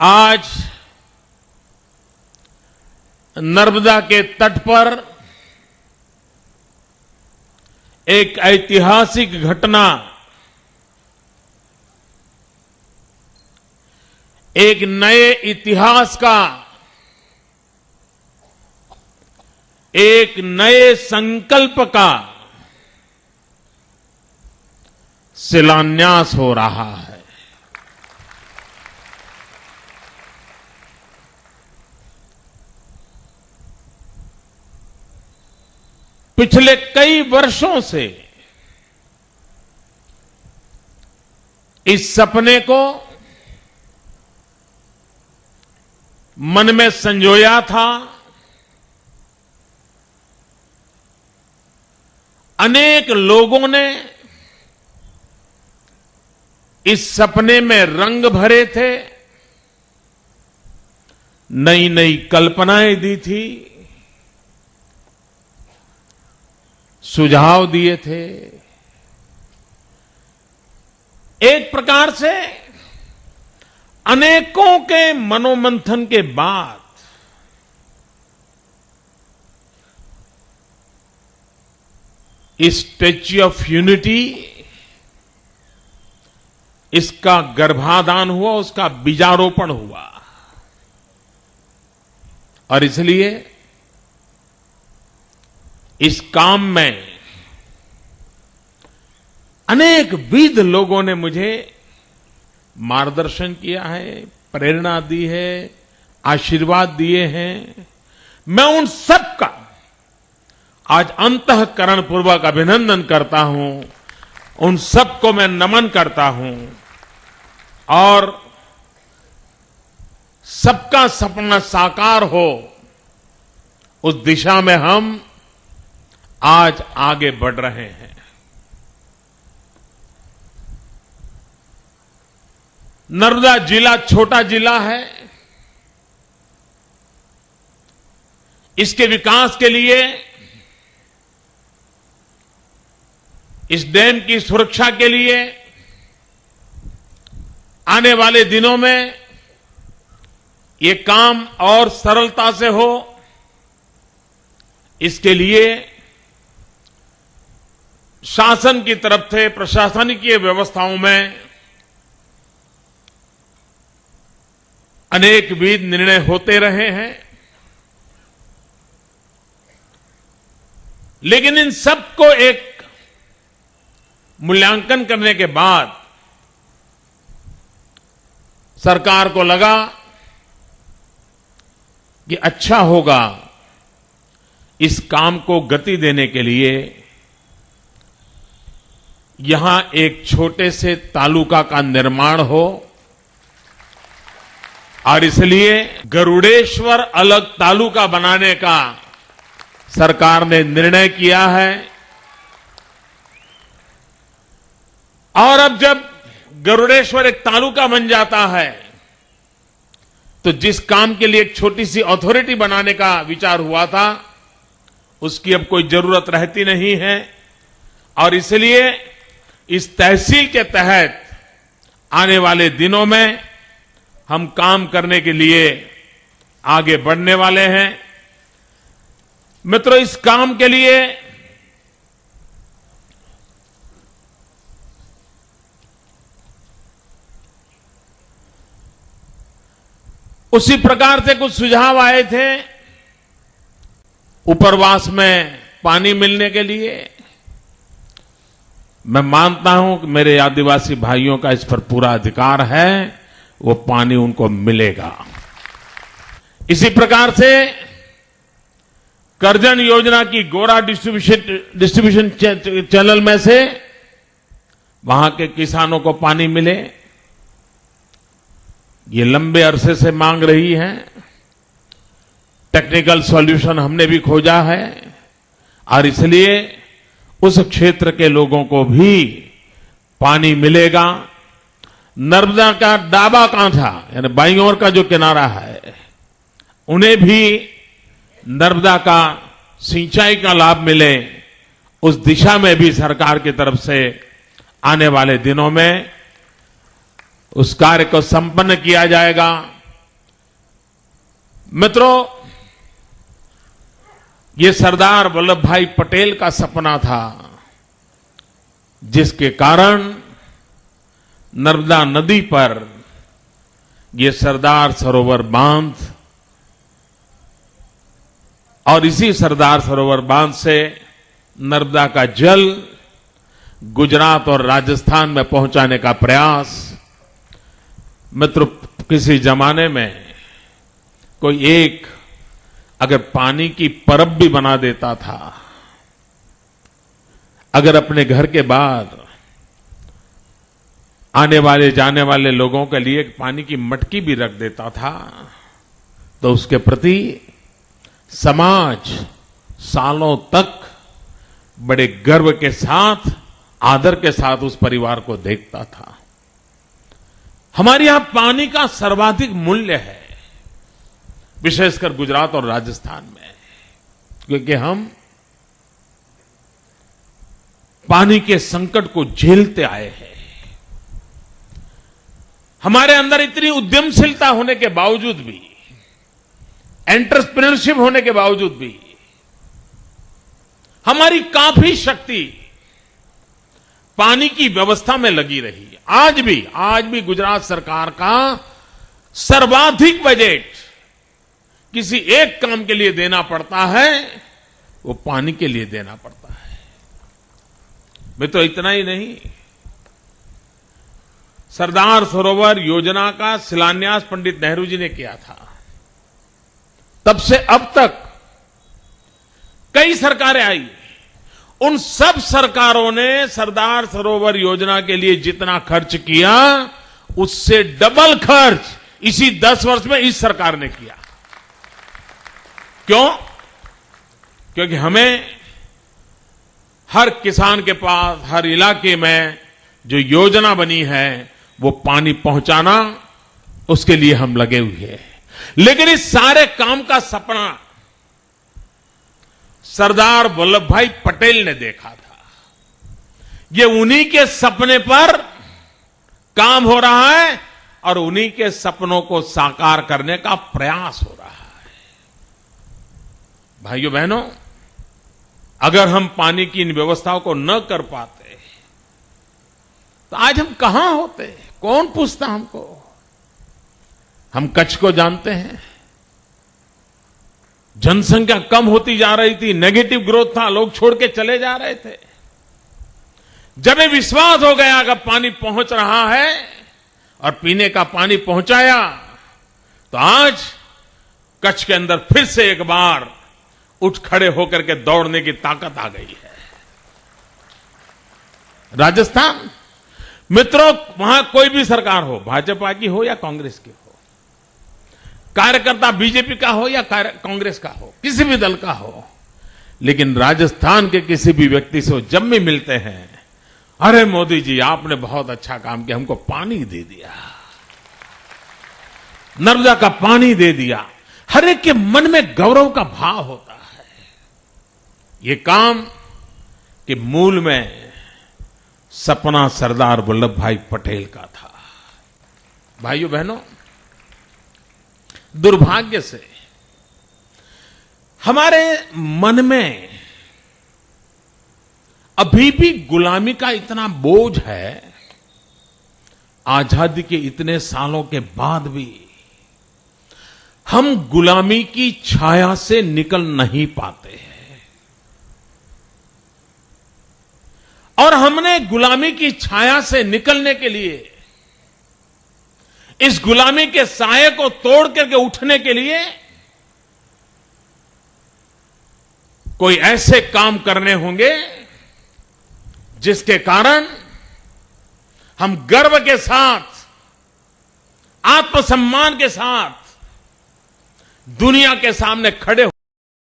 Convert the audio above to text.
आज नर्मदा के तट पर एक ऐतिहासिक घटना, एक नए इतिहास का, एक नए संकल्प का शिलान्यास हो रहा है। पिछले कई वर्षों से इस सपने को मन में संजोया था। अनेक लोगों ने इस सपने में रंग भरे थे, नई नई कल्पनाएं दी थी, सुझाव दिए थे। एक प्रकार से अनेकों के मनोमंथन के बाद इस स्टैच्यू ऑफ यूनिटी, इसका गर्भाधान हुआ, उसका बीजारोपण हुआ। और इसलिए इस काम में अनेक विद लोगों ने मुझे मार्गदर्शन किया है, प्रेरणा दी है, आशीर्वाद दिए हैं। मैं उन सबका आज अंतःकरण पूर्वक अभिनंदन करता हूं, उन सबको मैं नमन करता हूं और सबका सपना साकार हो, उस दिशा में हम आज आगे बढ़ रहे हैं। नर्मदा जिला छोटा जिला है। इसके विकास के लिए, इस डैम की सुरक्षा के लिए आने वाले दिनों में ये काम और सरलता से हो, इसके लिए शासन की तरफ से प्रशासनिक व्यवस्थाओं में अनेक विध निर्णय होते रहे हैं। लेकिन इन सबको एक मूल्यांकन करने के बाद सरकार को लगा कि अच्छा होगा इस काम को गति देने के लिए यहां एक छोटे से तालुका का निर्माण हो। और इसलिए गरुड़ेश्वर अलग तालुका बनाने का सरकार ने निर्णय किया है। और अब जब गरुड़ेश्वर एक तालुका बन जाता है तो जिस काम के लिए एक छोटी सी अथॉरिटी बनाने का विचार हुआ था, उसकी अब कोई जरूरत रहती नहीं है। और इसलिए इस तहसील के तहत आने वाले दिनों में हम काम करने के लिए आगे बढ़ने वाले हैं। मित्रों, इस काम के लिए उसी प्रकार से कुछ सुझाव आए थे उपरवास में पानी मिलने के लिए। मैं मानता हूं कि मेरे आदिवासी भाइयों का इस पर पूरा अधिकार है, वो पानी उनको मिलेगा। इसी प्रकार से करजन योजना की गोरा डिस्ट्रीब्यूशन चैनल में से वहां के किसानों को पानी मिले, ये लंबे अरसे से मांग रही है। टेक्निकल सॉल्यूशन हमने भी खोजा है और इसलिए उस क्षेत्र के लोगों को भी पानी मिलेगा। नर्मदा का डाबा कांठा यानी बाईं ओर का जो किनारा है, उन्हें भी नर्मदा का सिंचाई का लाभ मिले, उस दिशा में भी सरकार की तरफ से आने वाले दिनों में उस कार्य को संपन्न किया जाएगा। मित्रों, ये सरदार वल्लभ भाई पटेल का सपना था, जिसके कारण नर्मदा नदी पर ये सरदार सरोवर बांध और इसी सरदार सरोवर बांध से नर्मदा का जल गुजरात और राजस्थान में पहुंचाने का प्रयास। मित्रों, किसी जमाने में कोई एक अगर पानी की परब भी बना देता था, अगर अपने घर के बाहर आने वाले जाने वाले लोगों के लिए पानी की मटकी भी रख देता था, तो उसके प्रति समाज सालों तक बड़े गर्व के साथ, आदर के साथ उस परिवार को देखता था। हमारे यहां पानी का सर्वाधिक मूल्य है, विशेषकर गुजरात और राजस्थान में, क्योंकि हम पानी के संकट को झेलते आए हैं। हमारे अंदर इतनी उद्यमशीलता होने के बावजूद भी, एंटरप्रेन्योरशिप होने के बावजूद भी, हमारी काफी शक्ति पानी की व्यवस्था में लगी रही है। आज भी गुजरात सरकार का सर्वाधिक बजट किसी एक काम के लिए देना पड़ता है, वो पानी के लिए देना पड़ता है। मैं तो इतना ही नहीं, सरदार सरोवर योजना का शिलान्यास पंडित नेहरू जी ने किया था। तब से अब तक कई सरकारें आई, उन सब सरकारों ने सरदार सरोवर योजना के लिए जितना खर्च किया, उससे डबल खर्च इसी 10 वर्ष में इस सरकार ने किया। क्यों? क्योंकि हमें हर किसान के पास, हर इलाके में जो योजना बनी है, वो पानी पहुंचाना, उसके लिए हम लगे हुए हैं। लेकिन इस सारे काम का सपना सरदार वल्लभ भाई पटेल ने देखा था। ये उन्हीं के सपने पर काम हो रहा है और उन्हीं के सपनों को साकार करने का प्रयास हो रहा है। भाइयों बहनों, अगर हम पानी की इन व्यवस्थाओं को न कर पाते, तो आज हम कहां होते? कौन पूछता हमको? हम कच्छ को जानते हैं, जनसंख्या कम होती जा रही थी, नेगेटिव ग्रोथ था, लोग छोड़ के चले जा रहे थे। जब ये विश्वास हो गया कि पानी पहुंच रहा है और पीने का पानी पहुंचाया, तो आज कच्छ के अंदर फिर से एक बार उठ खड़े होकर के दौड़ने की ताकत आ गई है। राजस्थान, मित्रों, वहां कोई भी सरकार हो, भाजपा की हो या कांग्रेस की हो, कार्यकर्ता बीजेपी का हो या कांग्रेस का हो, किसी भी दल का हो, लेकिन राजस्थान के किसी भी व्यक्ति से जब भी मिलते हैं, अरे मोदी जी आपने बहुत अच्छा काम किया, हमको पानी दे दिया, नर्मदा का पानी दे दिया, हर एक के मन में गौरव का भाव होता है। ये काम के मूल में सपना सरदार वल्लभ भाई पटेल का था। भाइयों बहनों, दुर्भाग्य से हमारे मन में अभी भी गुलामी का इतना बोझ है, आजादी के इतने सालों के बाद भी हम गुलामी की छाया से निकल नहीं पाते हैं। और हमने गुलामी की छाया से निकलने के लिए, इस गुलामी के साये को तोड़ करके उठने के लिए कोई ऐसे काम करने होंगे जिसके कारण हम गर्व के साथ, आत्मसम्मान के साथ दुनिया के सामने खड़े